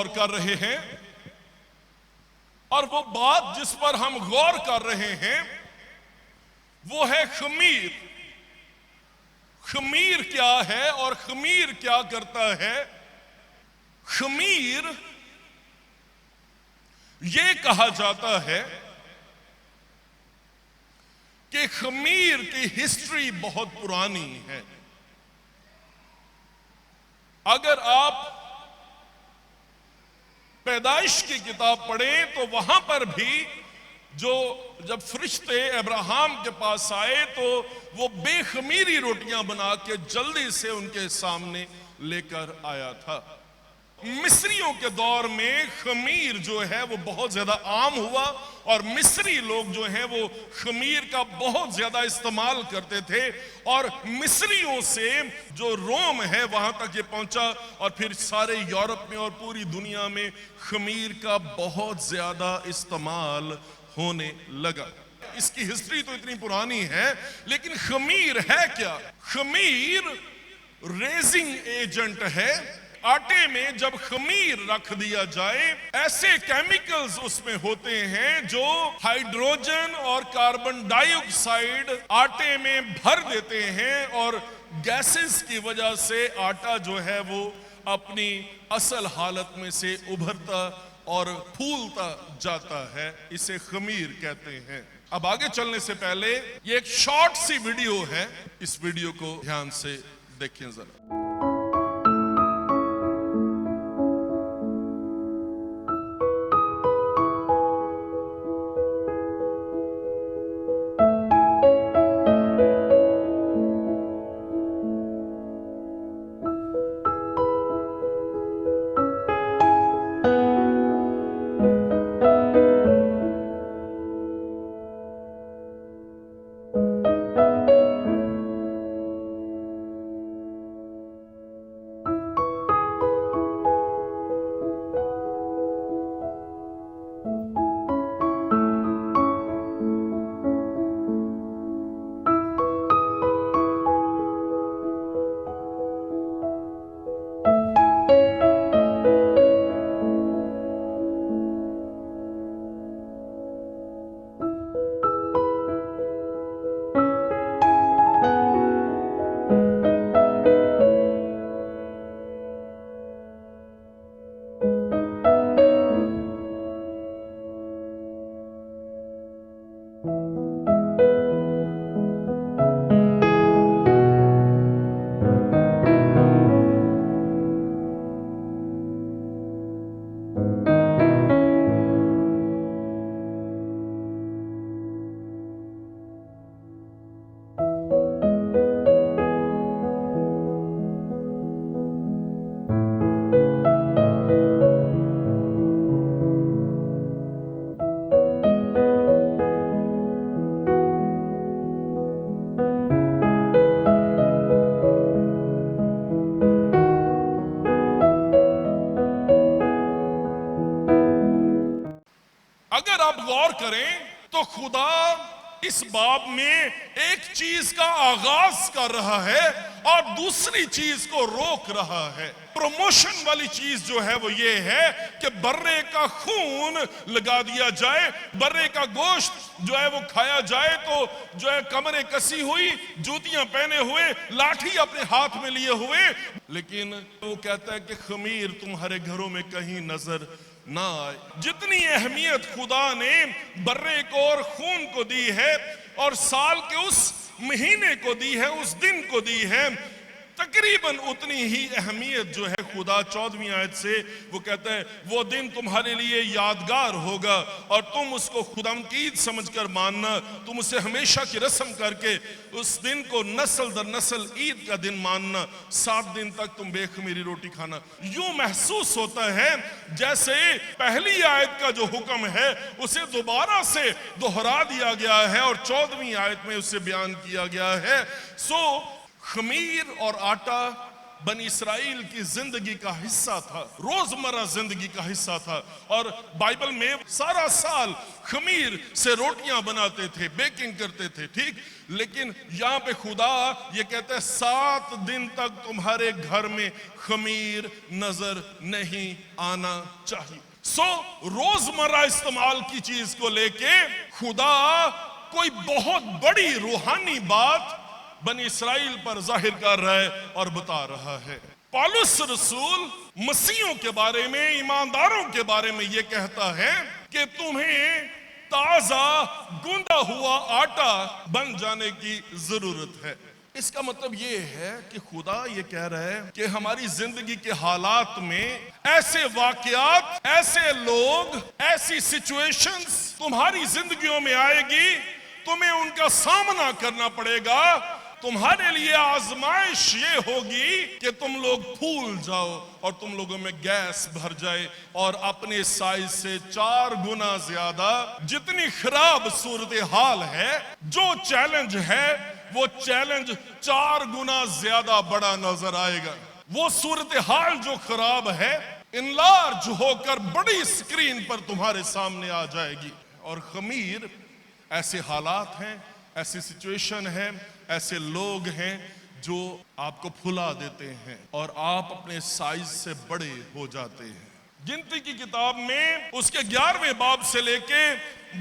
गौर कर रहे हैं, और वो बात जिस पर हम गौर कर रहे हैं वो है खमीर। खमीर क्या है और खमीर क्या करता है? खमीर, ये कहा जाता है कि खमीर की हिस्ट्री बहुत पुरानी है। अगर आप पैदाइश की किताब पढ़ें तो वहां पर भी जब फरिश्ते अब्राहम के पास आए तो वो बेखमीरी रोटियां बना के जल्दी से उनके सामने लेकर आया था। मिस्रियों के दौर में खमीर जो है वो बहुत ज्यादा आम हुआ, और मिस्री लोग जो हैं वो खमीर का बहुत ज्यादा इस्तेमाल करते थे, और मिस्रियों से जो रोम है वहां तक ये पहुंचा, और फिर सारे यूरोप में और पूरी दुनिया में खमीर का बहुत ज्यादा इस्तेमाल होने लगा। इसकी हिस्ट्री तो इतनी पुरानी है, लेकिन खमीर है क्या? खमीर रेजिंग एजेंट है। आटे में जब खमीर रख दिया जाए, ऐसे केमिकल्स उसमें होते हैं जो हाइड्रोजन और कार्बन डाइऑक्साइड आटे में भर देते हैं, और गैसेस की वजह से आटा जो है वो अपनी असल हालत में से उभरता और फूलता जाता है। इसे खमीर कहते हैं। अब आगे चलने से पहले ये एक शॉर्ट सी वीडियो है, इस वीडियो को ध्यान से देखें जरा। अगर आप गौर करें तो खुदा इस बाब में एक चीज का आगाज कर रहा है और दूसरी चीज को रोक रहा है। प्रमोशन वाली चीज जो है वो ये है कि बर्रे का खून लगा दिया जाए, बर्रे का गोश्त जो है वो खाया जाए, तो जो है कमरें कसी हुई, जूतियां पहने हुए, लाठी अपने हाथ में लिए हुए। लेकिन वो कहता है कि खमीर तुम्हारे घरों में कहीं नजर ना आए। जितनी अहमियत खुदा ने बर्रे को और खून को दी है और साल के उस महीने को दी है, उस दिन को दी है, तकरीबन उतनी ही अहमियत जो है खुदा 14वीं आयत से वो कहता है वो दिन तुम्हारे लिए यादगार होगा और तुम उसको खुदावंद की ईद समझकर मानना। तुम उसे हमेशा की रस्म करके उस दिन को नस्ल दर नस्ल ईद का दिन मानना। 7 दिन तक तुम बेखमीरी रोटी खाना। यूं महसूस होता है जैसे पहली आयत का जो हुक्म है उसे दोबारा से दोहरा दिया गया है और 14वीं आयत में उसे बयान किया गया है। खमीर और आटा बनी इसराइल की जिंदगी का हिस्सा था, रोजमर्रा जिंदगी का हिस्सा था। और बाइबल में सारा साल खमीर से रोटियां बनाते थे, बेकिंग करते थे, ठीक। लेकिन यहाँ पे खुदा ये कहते हैं 7 दिन तक तुम्हारे घर में खमीर नजर नहीं आना चाहिए। रोजमर्रा इस्तेमाल की चीज को लेके खुदा कोई बहुत बड़ी रूहानी बात बनी इसराइल पर जाहिर कर रहा है और बता रहा है। पौलुस रसूल मसीहों के बारे में, ईमानदारों के बारे में ये कहता है कि तुम्हें ताजा गूंदा हुआ आटा बन जाने की जरूरत है। इसका मतलब ये है कि खुदा ये कह रहा है कि हमारी जिंदगी के हालात में ऐसे वाकयात, ऐसे लोग, ऐसी सिचुएशंस तुम्हारी जिंदगियों में आएगी, तुम्हें उनका सामना करना पड़ेगा। तुम्हारे लिए आजमाइश ये होगी कि तुम लोग फूल जाओ और तुम लोगों में गैस भर जाए और अपने साइज से 4 गुना ज्यादा, जितनी खराब सूरत हाल है, जो चैलेंज है, वो चैलेंज 4 गुना ज्यादा बड़ा नजर आएगा। वो सूरत हाल जो खराब है इनलार्ज होकर बड़ी स्क्रीन पर तुम्हारे सामने आ जाएगी। और खमीर ऐसे हालात हैं, ऐसी सिचुएशन है, ऐसे लोग हैं जो आपको फुला देते हैं और आप अपने साइज से बड़े हो जाते हैं। गिनती की किताब में उसके 11वें बाब से लेके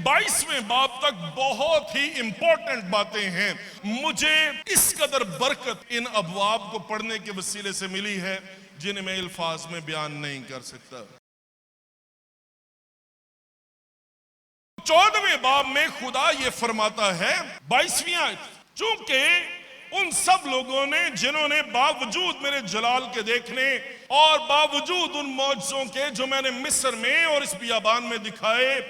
22वें बाब तक बहुत ही इंपॉर्टेंट बातें हैं। मुझे इस कदर बरकत इन अबवाब को पढ़ने के वसीले से मिली है जिन्हें मैं अल्फाज में बयान नहीं कर सकता। 14वें बाब में खुदा ये फरमाता है, 22वीं आयत, चूंकि उन सब लोगों ने जिन्होंने बावजूद मेरे जलाल के देखने और बावजूद उन मौजज़ों के जो मैंने मिस्र में और इस बियाबान में दिखाए,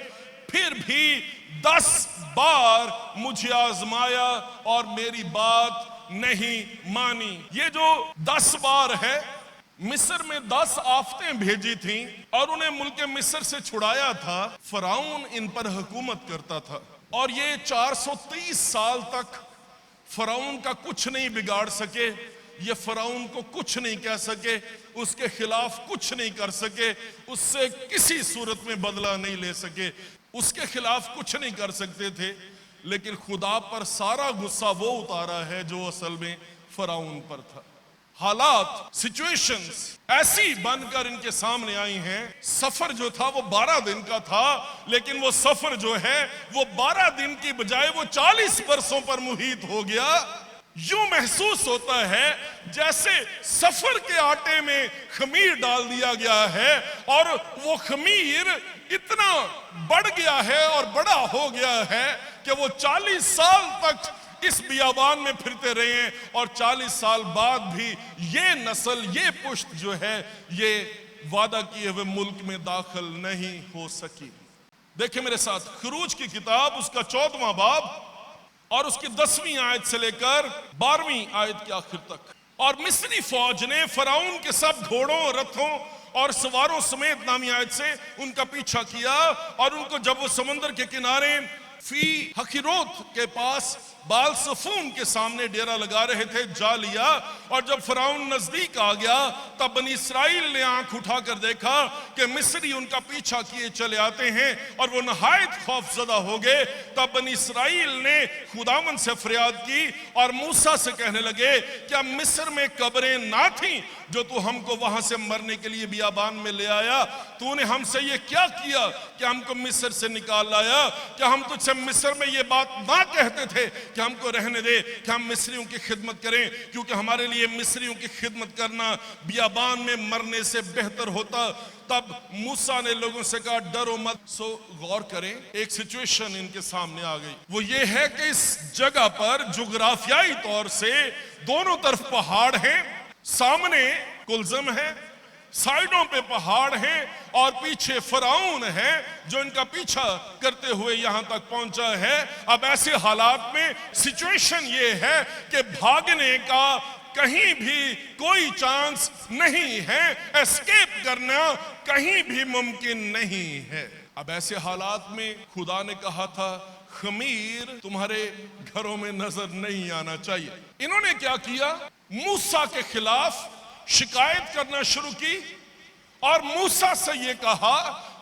फिर भी 10 बार मुझे आजमाया और मेरी बात नहीं मानी। ये जो 10 बार है, मिस्र में 10 आफतें भेजी थी और उन्हें मुल्क मिस्र से छुड़ाया था। फराउन इन पर हुकूमत करता था और ये 430 साल तक फराउन का कुछ नहीं बिगाड़ सके, ये फराउन को कुछ नहीं कह सके, उसके खिलाफ कुछ नहीं कर सके, उससे किसी सूरत में बदला नहीं ले सके, उसके खिलाफ कुछ नहीं कर सकते थे। लेकिन खुदा पर सारा गुस्सा वो उतारा है जो असल में फराउन पर था। हालात, सिचुएशंस ऐसी बनकर इनके सामने आई हैं। सफर जो था वो 12 दिन का था, लेकिन वो सफर जो है वो 12 दिन की बजाय वो 40 वर्षों पर मुहित हो गया। यूं महसूस होता है जैसे सफर के आटे में खमीर डाल दिया गया है और वो खमीर इतना बढ़ गया है और बड़ा हो गया है कि वो 40 साल तक इस बियाबान में फिरते रहे हैं और 40 साल बाद भी ये नस्ल, ये पुश्त जो है, ये वादा किए हुए मुल्क में दाखिल नहीं हो सकी। देखिए मेरे साथ खरूज की किताब, उसका 14वां बाब और उसकी 10वीं आयत से लेकर 12वीं आयत के आखिर तक। और मिस्री फौज ने फराउन के सब घोड़ों, रथों और सवारों समेत, नामी आयत से, उनका पीछा किया और उनको जब वो समंदर के किनारे फी हकीरोत के पास बाल सफून के सामने डेरा लगा रहे थे, जा लिया। और जब फराउन नजदीक आ गया तब बनी इसराइल ने आंख उठाकर देखा कि मिस्री उनका पीछा किए चले आते हैं और वो नहायत खौफजदा हो गए। तब बनी इसराइल ने खुदावन से फरियाद की और मूसा से कहने लगे, क्या मिस्र में कब्रें ना थीं जो तू हमको वहां से मरने के लिए बियाबान में ले आया? तूने हमसे ये क्या किया कि हमको मिस्र से निकाल लाया? क्या हम तुझसे मिस्र में ये बात ना कहते थे कि हमको रहने दे, कि हम मिस्रियों की खिदमत करें, क्योंकि हमारे लिए मिस्रियों की खिदमत करना बियाबान में मरने से बेहतर होता। तब मूसा ने लोगों से कहा, डरो मत। सो गौर करें, एक सिचुएशन इनके सामने आ गई। वो ये है कि इस जगह पर जुग्राफियाई तौर से दोनों तरफ पहाड़ हैं, सामने कुलजम है, साइडों पे पहाड़ हैं और पीछे फराउन है जो इनका पीछा करते हुए यहां तक पहुंचा है। अब ऐसे हालात में सिचुएशन ये है कि भागने का कहीं भी कोई चांस नहीं है, एस्केप करना कहीं भी मुमकिन नहीं है। अब ऐसे हालात में खुदा ने कहा था, खमीर तुम्हारे घरों में नजर नहीं आना चाहिए। इन्होंने क्या किया? मूसा के खिलाफ शिकायत करना शुरू की और मूसा से ये कहा,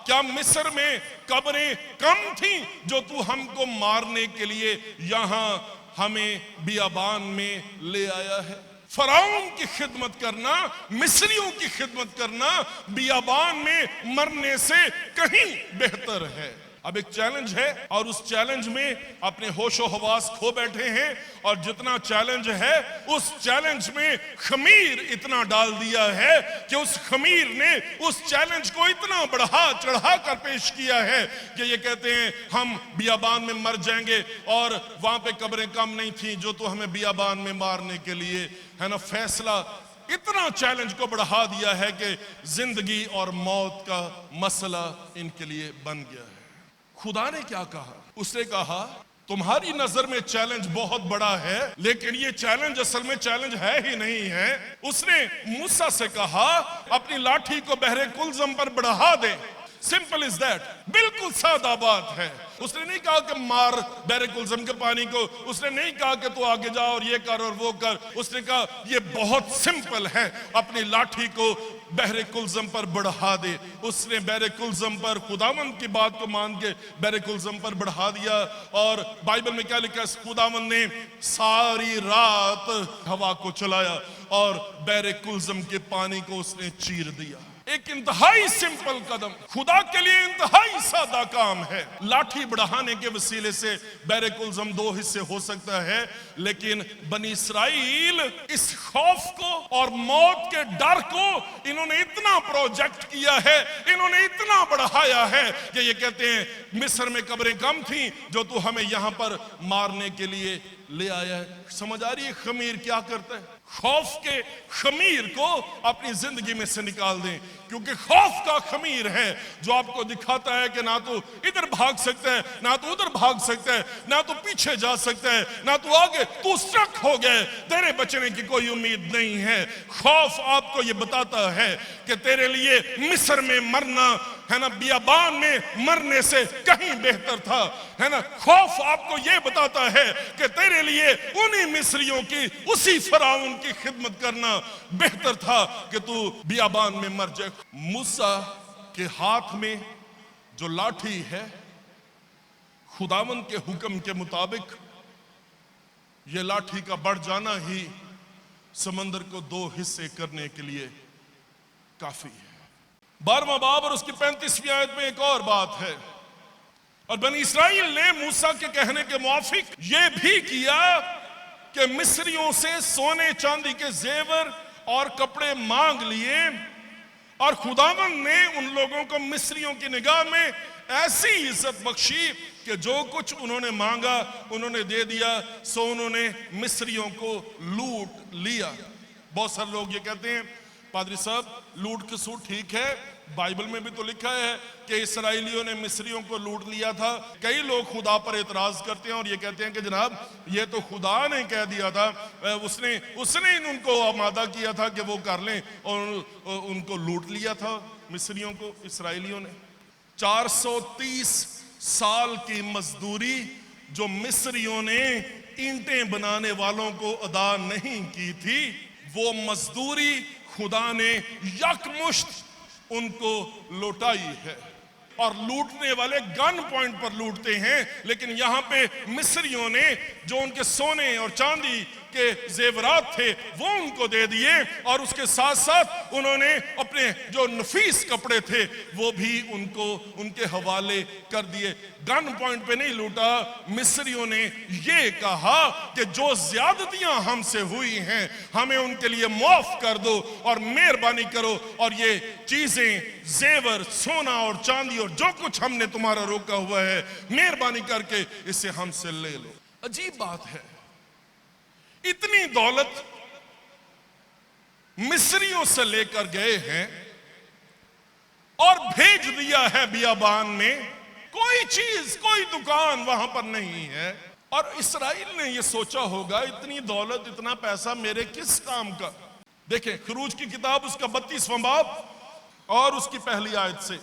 क्या मिस्र में कब्रें कम थी जो तू हमको मारने के लिए यहां हमें बियाबान में ले आया है? फराउन की खिदमत करना, मिस्रियों की खिदमत करना बियाबान में मरने से कहीं बेहतर है। अब एक चैलेंज है और उस चैलेंज में अपने होशो हवास खो बैठे हैं, और जितना चैलेंज है उस चैलेंज में खमीर इतना डाल दिया है कि उस खमीर ने उस चैलेंज को इतना बढ़ा चढ़ा कर पेश किया है कि ये कहते हैं हम बियाबान में मर जाएंगे, और वहां पे कब्रें कम नहीं थी जो तो हमें बियाबान में मारने के लिए, है ना, फैसला इतना चैलेंज को बढ़ा दिया है कि जिंदगी और मौत का मसला इनके लिए बन गया है। खुदा ने क्या कहा? उसने कहा तुम्हारी नजर में चैलेंज बहुत बड़ा है, लेकिन ये चैलेंज असल में चैलेंज है ही नहीं है। उसने मूसा से कहा अपनी लाठी को बहरे कुलजम पर बढ़ा दे। सिंपल इज दैट, बिल्कुल सादा बात है। उसने नहीं कहा कि मार बहरे कुलजम के पानी को, उसने नहीं कहा कि तू आगे जा और ये कर और वो कर। उसने कहा ये बहुत सिंपल है, अपनी लाठी को बहरे कुलजम पर बढ़ा दे। उसने बहरे कुलजम पर खुदावंद की बात को मान के बहरे कुलजम पर बढ़ा दिया। और बाइबल में क्या लिखा है? खुदावंद ने सारी रात हवा को चलाया और बहरे कुलजम के पानी को उसने चीर दिया। एक इंतहाई सिंपल कदम, खुदा के लिए इंतहाई सादा काम है। लाठी बढ़ाने के वसीले से बहरे कुलजम दो हिस्से हो सकता है, लेकिन बनी इसराइल इस खौफ को और मौत के डर को इन्होंने इतना प्रोजेक्ट किया है, इन्होंने इतना बढ़ाया है कि ये कहते हैं मिस्र में कब्रें कम थी जो तू हमें यहां पर मारने के लिए ले आया है। समझ आ रही है खमीर क्या करता है? खौफ के खमीर को अपनी जिंदगी में से निकाल दें, क्योंकि खौफ का खमीर है जो आपको दिखाता है कि ना तो इधर भाग सकता है, ना तो उधर भाग सकता है, ना तो पीछे जा सकता है, ना तो आगे, तू स्ट्रक हो गए, तेरे बचने की कोई उम्मीद नहीं है। खौफ आपको ये बताता है कि तेरे लिए मिस्र में मरना, है ना, बियाबान में मरने से कहीं बेहतर था, है ना। खौफ आपको ये बताता है कि तेरे लिए उन्हीं मिस्रियों की, उसी फराउन की खिदमत करना बेहतर था कि तू बियाबान में मर जाए। मूसा के हाथ में जो लाठी है, खुदावंद के हुक्म के मुताबिक ये लाठी का बढ़ जाना ही समंदर को दो हिस्से करने के लिए काफी है। 12वां बाब और उसकी 35वीं आयत में एक और बात है, और बनी इस्राइल ने मूसा के कहने के मुआफिक ये भी किया कि मिस्रियों से सोने चांदी के जेवर और कपड़े मांग लिए, और खुदावंद ने उन लोगों को मिस्रियों की निगाह में ऐसी इज्जत बख्शी कि जो कुछ उन्होंने मांगा उन्होंने दे दिया, सो उन्होंने मिस्रियों को लूट लिया। बहुत सारे लोग ये कहते हैं पादरी साहब लूट के सूट ठीक है, बाइबल में भी तो लिखा है कि इसराइलियों ने मिस्रियों को लूट लिया था। कई लोग खुदा पर एतराज करते हैं और ये कहते हैं कि जनाब ये तो खुदा ने कह दिया था, उसने उनको आमादा किया था कि वो कर लें, और उनको लूट लिया था मिस्रियों को इसराइलियों ने। 430 साल की मजदूरी जो मिस्रियों ने ईंटें बनाने वालों को अदा नहीं की थी, वो मजदूरी खुदा ने यकमुश्त उनको लौटाई है। और लूटने वाले गन पॉइंट पर लूटते हैं, लेकिन यहां पे मिस्रियों ने जो उनके सोने और चांदी के जेवरात थे वो उनको दे दिए, और उसके साथ साथ उन्होंने अपने जो नफीस कपड़े थे वो भी उनको उनके हवाले कर दिए। गन पॉइंट पे नहीं लूटा, मिस्रियों ने ये कहा कि जो ज्यादतियां हमसे हुई हैं हमें उनके लिए माफ कर दो और मेहरबानी करो, और ये चीजें जेवर सोना और चांदी और जो कुछ हमने तुम्हारा रोका हुआ है मेहरबानी करके इसे हमसे ले लो। अजीब बात है, इतनी दौलत मिस्रियों से लेकर गए हैं और भेज दिया है बियाबान में, कोई चीज कोई दुकान वहां पर नहीं है। और इसराइल ने यह सोचा होगा इतनी दौलत इतना पैसा मेरे किस काम का। देखें खरूज की किताब उसका 32वां बाब और उसकी पहली आयत से।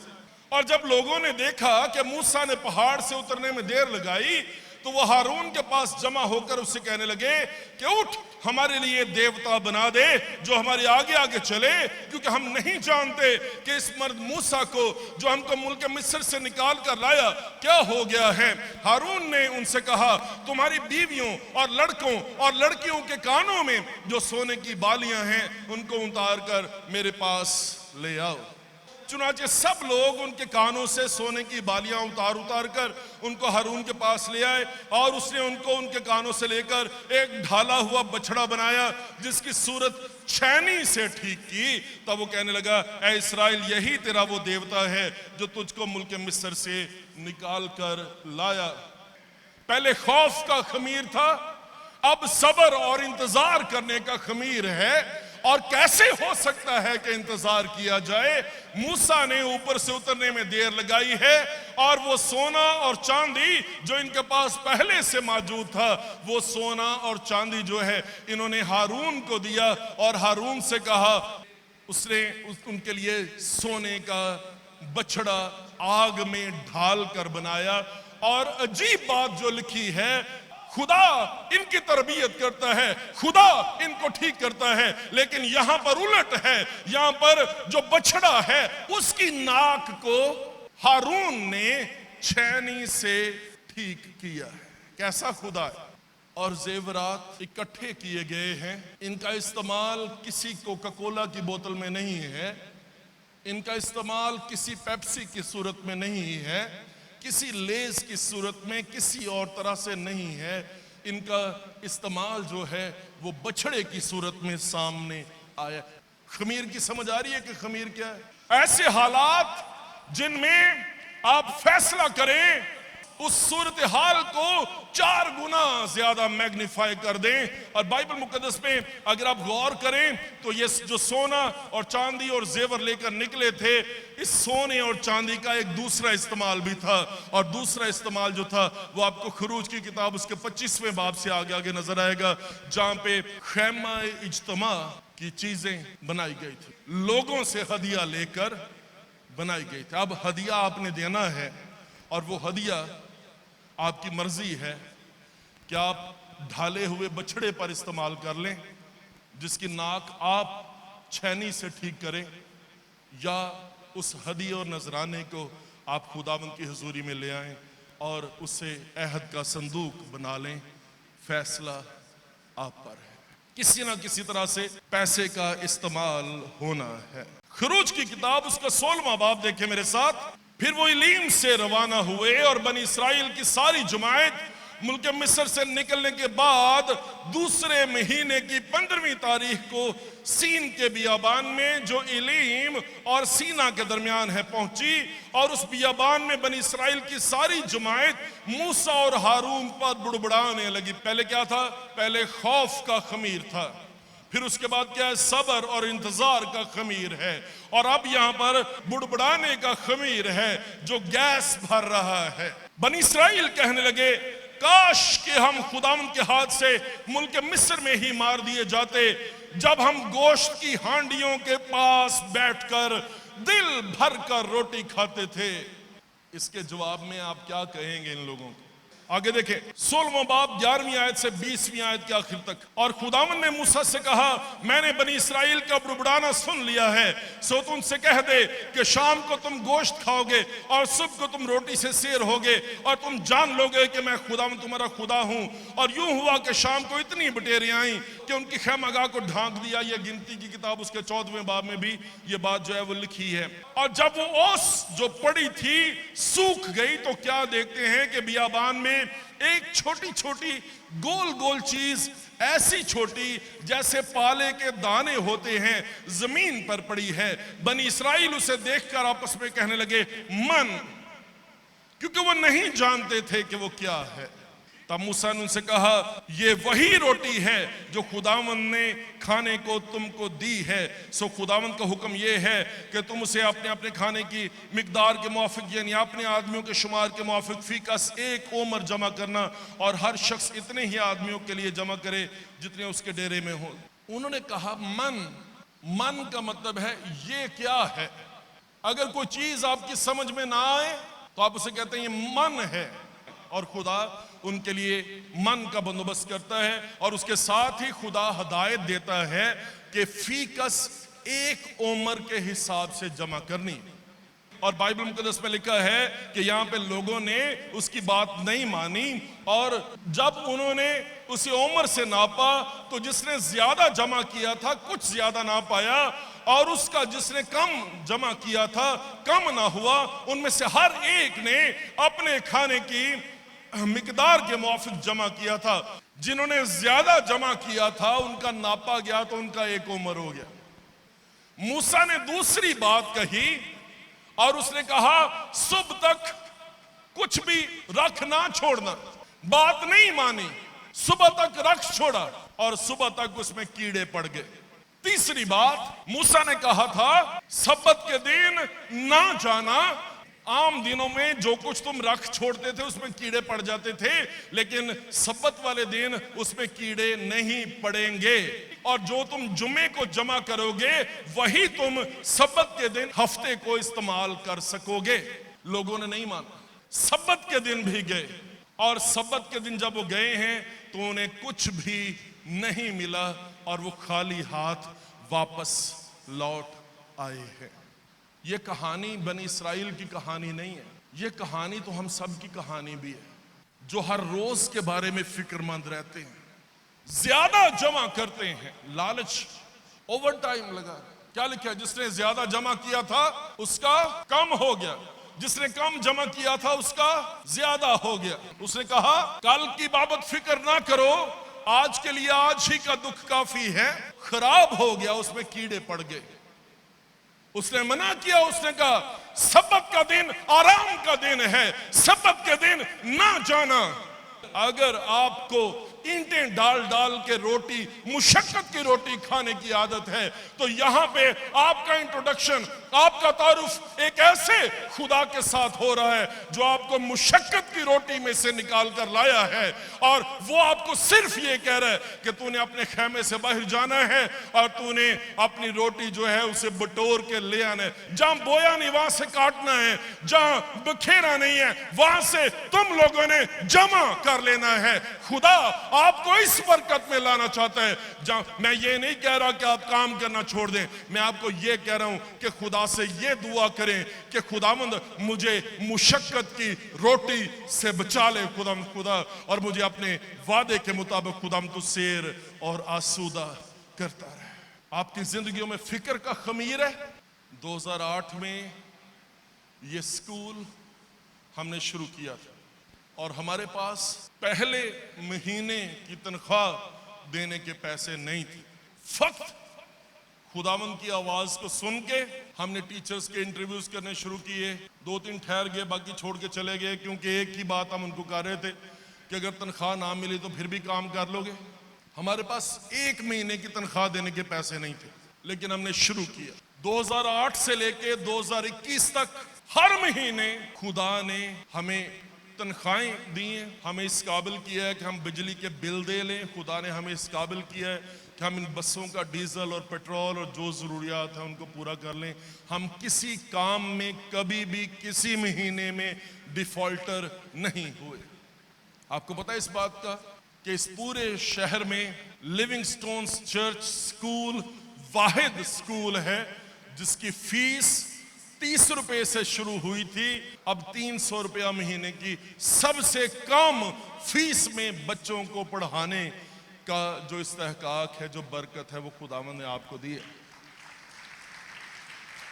और जब लोगों ने देखा कि मूसा ने पहाड़ से उतरने में देर लगाई तो वो हारून के पास जमा होकर उससे कहने लगे कि उठ, हमारे लिए देवता बना दे जो हमारे आगे आगे चले, क्योंकि हम नहीं जानते कि इस मर्द मूसा को जो हमको मुल्क मिस्र से निकाल कर लाया क्या हो गया है। हारून ने उनसे कहा, तुम्हारी बीवियों और लड़कों और लड़कियों के कानों में जो सोने की बालियां हैं उनको उतार कर मेरे पास ले आओ। चुनाचे सब लोग उनके कानों से सोने की बालियां उतार उतार कर उनको हारून के पास ले आए, और उसने उनको उनके कानों से लेकर एक ढाला हुआ बछड़ा बनाया जिसकी सूरत छैनी से ठीक की। तब वो कहने लगा, ऐ इस्राएल, यही तेरा वो देवता है जो तुझको मुल्क मिस्र से निकाल कर लाया। पहले खौफ का खमीर था, अब सब्र और इंतजार करने का खमीर है। और कैसे हो सकता है कि इंतजार किया जाए? मूसा ने ऊपर से उतरने में देर लगाई है, और वो सोना और चांदी जो इनके पास पहले से मौजूद था, वो सोना और चांदी जो है इन्होंने हारून को दिया, और हारून से कहा, उसने उनके लिए सोने का बछड़ा आग में ढाल कर बनाया। और अजीब बात जो लिखी है, खुदा इनकी तरबियत करता है, खुदा इनको ठीक करता है, लेकिन यहां पर उलट है। यहां पर जो बछड़ा है उसकी नाक को हारून ने छैनी से ठीक किया है। कैसा खुदा है। और जेवरात इकट्ठे किए गए हैं। इनका इस्तेमाल किसी कोका कोला की बोतल में नहीं है, इनका इस्तेमाल किसी पेप्सी की सूरत में नहीं है, किसी लेस की सूरत में, किसी और तरह से नहीं है। इनका इस्तेमाल जो है वो बछड़े की सूरत में सामने आया। खमीर की समझ आ रही है कि खमीर क्या है? ऐसे हालात जिनमें आप फैसला करें, उस सूरत हाल को 4 गुना ज्यादा मैग्नीफाई कर दें। और बाइबल मुकद्दस में अगर आप गौर करें तो ये जो सोना और चांदी और जेवर लेकर निकले थे, इस सोने और चांदी का एक दूसरा इस्तेमाल भी था। और दूसरा इस्तेमाल जो था वो आपको खरूज की किताब उसके 25वें बाब से आगे आगे नजर आएगा, जहां पे खैमा इज्तिमा की चीजें बनाई गई थी, लोगों से हदिया लेकर बनाई गई थी। अब हदिया आपने देना है, और वो हदिया आपकी मर्जी है कि आप ढाले हुए बछड़े पर इस्तेमाल कर लें जिसकी नाक आप छैनी से ठीक करें, या उस हदिया और नजराने को आप खुदावंद की हुजूरी में ले आएं और उससे अहद का संदूक बना लें। फैसला आप पर है। किसी ना किसी तरह से पैसे का इस्तेमाल होना है। खरूज की किताब उसका 16वां बाब देखें मेरे साथ। फिर वो इलीम से रवाना हुए, और बनी इस्राइल की सारी जमात मुल्क मिस्र से निकलने के बाद दूसरे महीने की 15वीं तारीख को सीन के बियाबान में जो इलीम और सीना के दरमियान है पहुंची। और उस बियाबान में बनी इस्राइल की सारी जमात मूसा और हारून पर बुड़बुड़ाने लगी। पहले क्या था? पहले खौफ का खमीर था, फिर उसके बाद क्या है? सब्र और इंतजार का खमीर है, और अब यहां पर बुड़बुड़ाने का खमीर है जो गैस भर रहा है। बनी इस्राइल कहने लगे, काश कि हम खुदावंद के हाथ से मुल्क मिस्र में ही मार दिए जाते, जब हम गोश्त की हांडियों के पास बैठकर दिल भर कर रोटी खाते थे। इसके जवाब में आप क्या कहेंगे इन लोगों को? आगे देखें 16वां बाब 11वीं आयत से 20वीं आयत के आखिर तक। और खुदावंद ने मूसा से कहा, मैंने बनी इस्राइल का बुड़बुड़ाना सुन लिया है, सो तुम से कह दे कि शाम को तुम गोश्त खाओगे और सुबह को तुम रोटी से सेर होगे, और तुम जान लोगे कि मैं खुदावंद तुम्हारा खुदा हूं। और यूं हुआ कि शाम को इतनी बटेरें आई कि उनकी खैमगाह को ढांक दिया। यह गिनती की किताब उसके 14वें बाब में भी ये बात जो है वो लिखी है। और जब वो ओस जो पड़ी थी सूख गई, तो क्या देखते हैं कि बियाबान में एक छोटी छोटी गोल गोल चीज, ऐसी छोटी जैसे पाले के दाने होते हैं, जमीन पर पड़ी है। बनी इस्राइल उसे देखकर आपस में कहने लगे, मन, क्योंकि वो नहीं जानते थे कि वो क्या है। तब मूसा ने उनसे कहा, ये वही रोटी है जो खुदावंद ने खाने को तुमको दी है। सो खुदावंद का हुक्म ये है कि तुम उसे अपने अपने खाने की मिकदार के मुआफिक, यानी अपने आदमियों के शुमार के मुआफिक फीकस 1 ओमर जमा करना, और हर शख्स इतने ही आदमियों के लिए जमा करे जितने उसके डेरे में हो। उन्होंने कहा मन। मन का मतलब है ये क्या है? अगर कोई चीज आपकी समझ में ना आए तो आप उसे कहते हैं ये मन है। और खुदा उनके लिए मन का बंदोबस्त करता है और उसके साथ ही खुदा हदायत देता है कि फीकस एक उम्र के हिसाब से जमा करनी। और बाइबल मुकद्दस में लिखा है कि यहाँ पे लोगों ने उसकी बात नहीं मानी और जब उन्होंने उसी उम्र से नापा तो जिसने ज्यादा जमा किया था कुछ ज्यादा ना पाया और उसका जिसने कम जमा किया था कम ना हुआ। उनमें से हर एक ने अपने खाने की मिकदार के मुआफिक जमा किया था। जिन्होंने ज्यादा जमा किया था उनका नापा गया तो उनका एक उम्र हो गया। मूसा ने दूसरी बात कही और उसने कहा सुबह तक कुछ भी रख ना छोड़ना। बात नहीं मानी, सुबह तक रख छोड़ा और सुबह तक उसमें कीड़े पड़ गए। तीसरी बात मूसा ने कहा था सब्बत के दिन ना जाना। आम दिनों में जो कुछ तुम रख छोड़ते थे उसमें कीड़े पड़ जाते थे, लेकिन सब्बत वाले दिन उसमें कीड़े नहीं पड़ेंगे और जो तुम जुमे को जमा करोगे वही तुम सब्बत के दिन हफ्ते को इस्तेमाल कर सकोगे। लोगों ने नहीं माना, सब्बत के दिन भी गए और सब्बत के दिन जब वो गए हैं तो उन्हें कुछ भी नहीं मिला और वो खाली हाथ वापस लौट आए हैं। ये कहानी बनी इस्राइल की कहानी नहीं है, ये कहानी तो हम सब की कहानी भी है जो हर रोज के बारे में फिक्रमंद रहते हैं, ज्यादा जमा करते हैं, लालच, ओवर टाइम लगा। क्या लिखा है? जिसने ज्यादा जमा किया था उसका कम हो गया, जिसने कम जमा किया था उसका ज्यादा हो गया। उसने कहा कल की बाबत फिक्र ना करो, आज के लिए आज ही का दुख काफी है। खराब हो गया, उसमें कीड़े पड़ गए। उसने मना किया, उसने कहा सब्बत का दिन आराम का दिन है, सब्बत के दिन ना जाना। अगर आपको ईंटें डाल डाल के रोटी, मुशक्कत की रोटी खाने की आदत है तो यहां पे आपका इंट्रोडक्शन, आपका तारुफ एक ऐसे खुदा के साथ हो रहा है जो आपको मुशक्कत की रोटी में से निकाल कर लाया है और वो आपको सिर्फ ये कह रहा है कि तूने अपने खेमे से बाहर जाना है और तूने अपनी रोटी जो है उसे बटोर के ले आना है। जहां बोया नहीं वहां से काटना है, जहां बखेरा नहीं है वहां से तुम लोगों ने जमा कर लेना है। खुदा आपको इस बरकत में लाना चाहता है। जहां मैं ये नहीं कह रहा कि आप काम करना छोड़ दें, मैं आपको ये कह रहा हूं कि खुदा से ये दुआ करें कि खुदावंद मुझे मुशक्कत की रोटी से बचा ले खुदा, और मुझे अपने वादे के मुताबिक खुदा तो शेर और आसूदा करता रहे। आपकी जिंदगियों में फिक्र का खमीर है। 2008 में ये स्कूल हमने शुरू किया था और हमारे पास पहले महीने की तनख्वाह देने के पैसे नहीं थे। फक्त खुदावंद की आवाज को सुन के हमने टीचर्स के इंटरव्यूज करने शुरू किए। 2-3 ठहर गए, बाकी छोड़ के चले गए, क्योंकि एक ही बात हम उनको कह रहे थे कि अगर तनख्वाह ना मिली तो फिर भी काम कर लोगे। हमारे पास 1 महीने की तनख्वाह देने के पैसे नहीं थे, लेकिन हमने शुरू किया। 2008 से लेके 2021 तक हर महीने खुदा ने हमें तनख्वाहें दी हैं, हमें इस काबिल किया है कि हम बिजली के बिल दे लें। खुदा ने हमें इस काबिल किया है कि हम इन बसों का डीजल और पेट्रोल और जो ज़रूरियात है उनको पूरा कर लें। हम किसी काम में कभी भी किसी महीने में डिफॉल्टर नहीं हुए। आपको पता है इस बात का कि इस पूरे शहर में लिविंगस्टोन्स चर्च स्कूल वाहिद स्कूल है जिसकी फीस 30 रुपए से शुरू हुई थी, अब 300 रुपया महीने की सबसे कम फीस में बच्चों को पढ़ाने का जो इस्तेहकाक है, जो बरकत है, वो खुदावंद ने आपको दी है।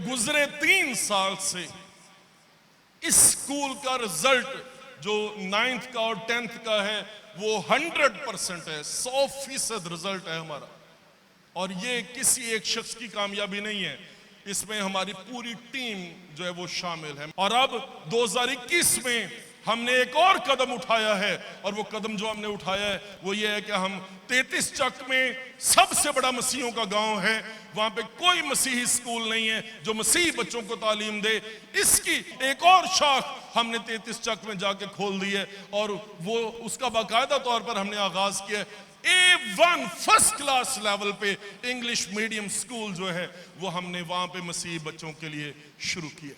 गुजरे 3 साल से इस स्कूल का रिजल्ट जो 9th का और 10th का है वो 100% है, 100% रिजल्ट है हमारा। और ये किसी एक शख्स की कामयाबी नहीं है, इसमें हमारी पूरी टीम जो है वो शामिल है। और अब 2021 में हमने एक और कदम उठाया है, और वो कदम जो हमने उठाया है वो ये है कि हम 33 चक में सबसे बड़ा मसीहों का गांव है, वहां पे कोई मसीही स्कूल नहीं है जो मसीही बच्चों को तालीम दे। इसकी एक और शाख हमने 33 चक में जाके खोल दी है और वो उसका बाकायदा तौर पर हमने आगाज किया है। A1 फर्स्ट क्लास लेवल पे इंग्लिश मीडियम स्कूल जो है वो हमने वहां पे मसीही बच्चों के लिए शुरू किया।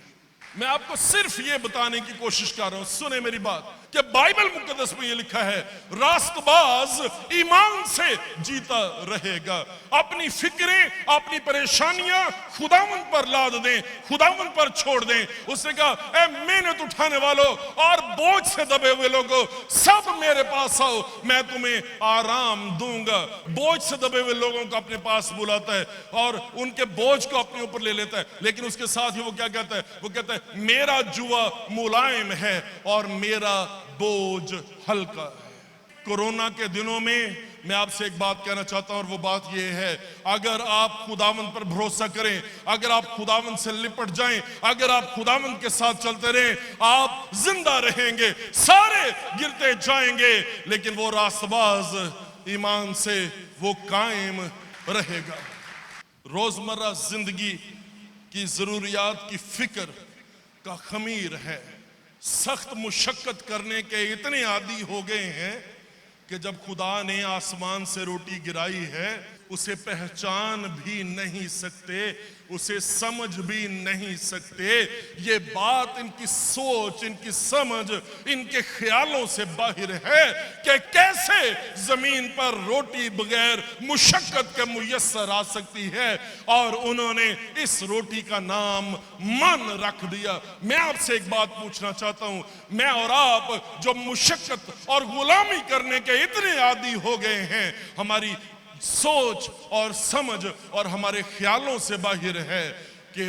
मैं आपको सिर्फ ये बताने की कोशिश कर रहा हूं, सुने मेरी बात, कि बाइबल मुकद्दस में ये लिखा है, रास्तबाज ईमान से जीता रहेगा। अपनी फिक्रें, अपनी परेशानियां खुदावंद पर लाद दें, खुदावंद पर छोड़ दें। उसने कहा, ए मेहनत उठाने वालों और बोझ से दबे हुए लोगों, सब मेरे पास आओ, मैं तुम्हें आराम दूंगा। बोझ से दबे हुए लोगों को अपने पास बुलाता है और उनके बोझ को अपने ऊपर ले लेता है। लेकिन उसके साथ ही वो क्या कहता है? वो कहता है, मेरा जुआ मुलायम है और मेरा बोझ हल्का है। कोरोना के दिनों में मैं आपसे एक बात कहना चाहता हूं और वो बात ये है, अगर आप खुदावंद पर भरोसा करें, अगर आप खुदावंद से लिपट जाएं, अगर आप खुदावंद के साथ चलते रहें, आप जिंदा रहेंगे। सारे गिरते जाएंगे लेकिन वो रास्तबाज ईमान से वो कायम रहेगा। रोजमर्रा जिंदगी की जरूरियात की फिक्र का खमीर है, सख्त मुशक्कत करने के इतने आदी हो गए हैं कि जब खुदा ने आसमान से रोटी गिराई है उसे पहचान भी नहीं सकते, उसे समझ भी नहीं सकते। ये बात इनकी सोच, इनकी समझ, इनके ख्यालों से बाहर है कि कैसे जमीन पर रोटी बगैर मुशक्कत के मुयस्सर आ सकती है, और उन्होंने इस रोटी का नाम मन रख दिया। मैं आपसे एक बात पूछना चाहता हूं, मैं और आप जो मुशक्कत और गुलामी करने के इतने आदी हो गए हैं, हमारी सोच और समझ और हमारे ख्यालों से बाहर है कि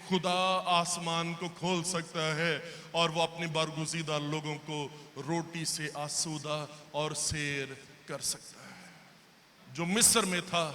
खुदा आसमान को खोल सकता है और वो अपने बरगुज़ीदा लोगों को रोटी से आसूदा और सैर कर सकता है। जो मिस्र में था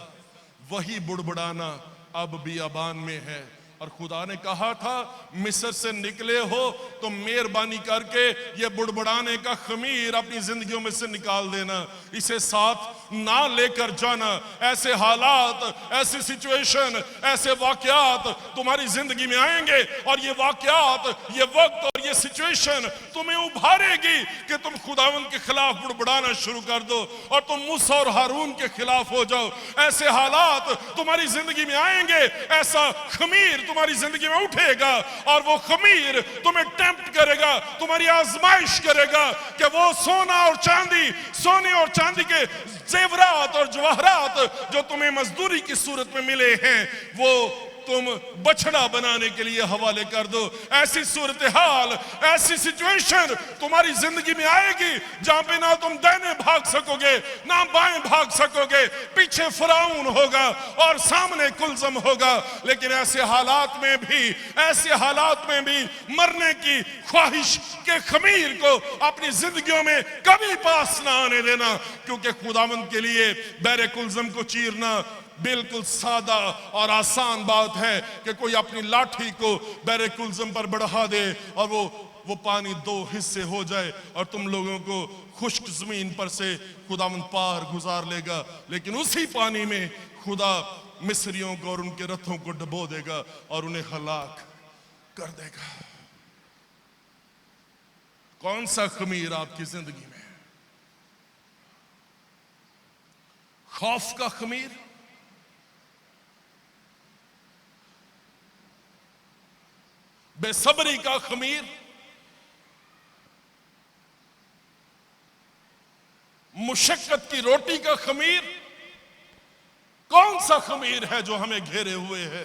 वही बुड़बुड़ाना अब बियाबान में है। और खुदा ने कहा था, मिस्र से निकले हो तो मेहरबानी करके ये बुड़बुड़ाने का खमीर अपनी जिंदगियों में से निकाल देना, इसे साथ ना लेकर जाना। ऐसे हालात, ऐसी सिचुएशन, ऐसे वाकयात तुम्हारी जिंदगी में आएंगे और ये वाकयात, ये वक्त और ये सिचुएशन तुम्हें उभारेगी कि तुम खुदावंद के खिलाफ बुड़बुड़ाना शुरू कर दो और तुम मूसा और हारून के खिलाफ हो जाओ। ऐसे हालात तुम्हारी जिंदगी में आएंगे, ऐसा खमीर तुम्हारी जिंदगी में उठेगा और वो खमीर तुम्हें टेम्प्ट करेगा, तुम्हारी आजमाइश करेगा कि वो सोना और चांदी, सोने और चांदी के जेवरात और जवाहरात जो तुम्हें मजदूरी की सूरत में मिले हैं, वो तुम बछड़ा बनाने के लिए हवाले कर दो। ऐसी सूरत हाल, ऐसी सिचुएशन तुम्हारी जिंदगी में आएगी जहां पे ना तुम दाहिने भाग सकोगे ना बाएं भाग सकोगे, पीछे फिरौन होगा और सामने कुलज़म होगा। लेकिन ऐसे हालात में भी, ऐसे हालात में भी मरने की ख्वाहिश के खमीर को अपनी जिंदगियों में कभी पास ना आने देना, क्योंकि खुदावंद के लिए बैरे कुलज़म को चीरना बिल्कुल सादा और आसान बात है कि कोई अपनी लाठी को बैरे कुलज़म पर बढ़ा दे और वो पानी दो हिस्से हो जाए और तुम लोगों को खुश्क जमीन पर से खुदावंद पार गुजार लेगा। लेकिन उसी पानी में खुदा मिस्रियों को और उनके रथों को डुबो देगा और उन्हें हलाक कर देगा। कौन सा खमीर आपकी जिंदगी में? खौफ का खमीर, बेसब्री का खमीर, मुशक्कत की रोटी का खमीर? कौन सा खमीर है जो हमें घेरे हुए है?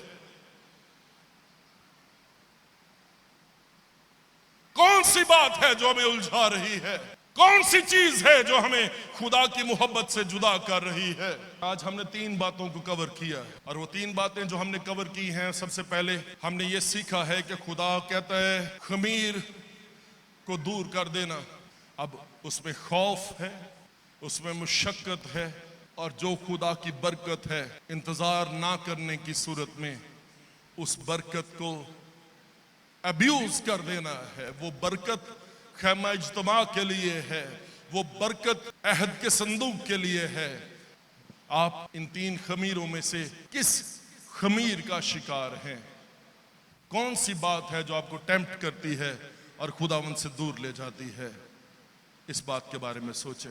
कौन सी बात है जो हमें उलझा रही है? कौन सी चीज है जो हमें खुदा की मोहब्बत से जुदा कर रही है? आज हमने 3 बातों को कवर किया है और वो 3 बातें जो हमने कवर की हैं, सबसे पहले हमने ये सीखा है कि खुदा कहता है खमीर को दूर कर देना। अब उसमें खौफ है, उसमें मुशक्कत है और जो खुदा की बरकत है, इंतजार ना करने की सूरत में उस बरकत को अब्यूज कर देना है। वो बरकत खैमा इज्तिमा के लिए है, वो बरकत अहद के संदूक के लिए है। आप इन 3 खमीरों में से किस खमीर का शिकार हैं? कौन सी बात है जो आपको टेम्प्ट करती है और खुदावंद से दूर ले जाती है? इस बात के बारे में सोचें।